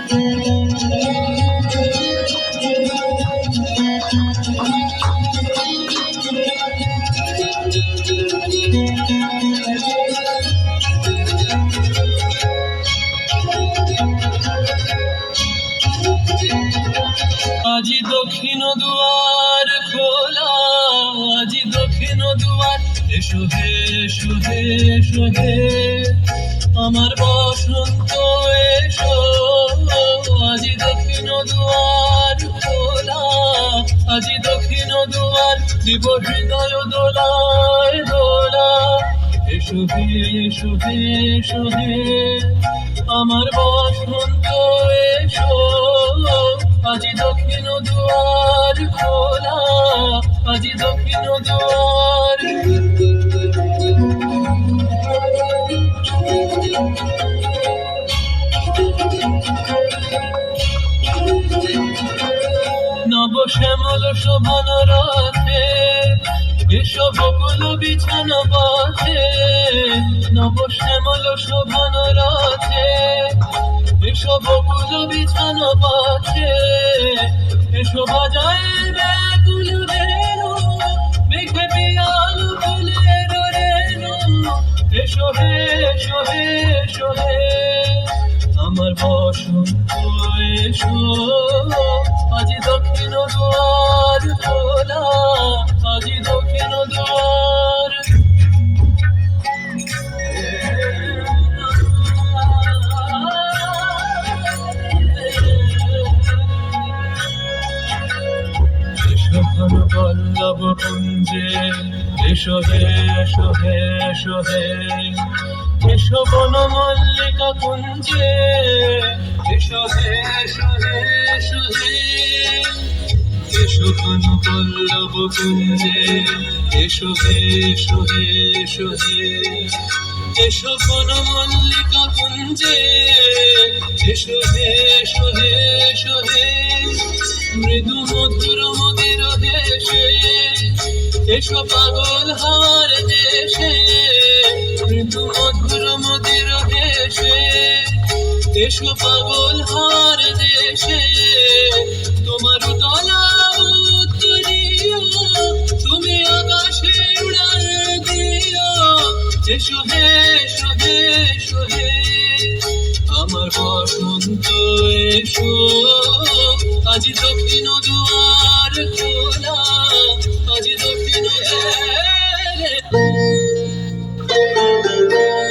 আজি দক্ষিণ দুয়ার খোলা, আজি দক্ষিণ দুয়ার, এসো হে এসো হে এসো হে আমার বসন্ত এসো। আজি দক্ষিণ দুয়ার খোলা, আজি দক্ষিণ দুয়ার, দিব হৃদয় দোলায় দোলা। এসো হে এসো হে এসো হে আমার বসন্ত এসো। আজি দক্ষিণ দুয়ার খোলা, আজি দক্ষিণ দুয়ার। নব শ্যামল শোভন রথে এসো বকুল বিছানো পথে। নব শ্যামল শোভন রথে এসো বকুল বিছানো পথে। এসো বাজায় ব্যাকুল বেনু, মেঘে পিয়াল ফুলের রেণু। এসো হে এসো হে এসো হে আমার বসন্ত এসো। আজি দক্ষিণ দুয়ার খোলা, আজি দক্ষিণ দুয়ার। এসো ঘন বল্লভ কুঞ্জে, এসো হে এসো হে এসো হে এসো বন মল্লিকা কুঞ্জে। এসো হে এসো হে এসো হে এসো ঘন বল্লভ কুঞ্জে। এসো হে এসো হে এসো হে এসো বন মল্লিকা কুঞ্জে। এসো হে এসো হে এসো হে মৃদু মধুর মদির দেশে। এসো পাগল হাওয়ার দেশে, মৃদু মধুর মদির দেশে। এসো পাগল হাওয়ার দেশে, তোমার দোলা উত্তরীয়, তুমি আকাশে উড়াল দিও। এসো হে এসো হে এসো হে আমার বসন্ত এসো। আজি দক্ষিণ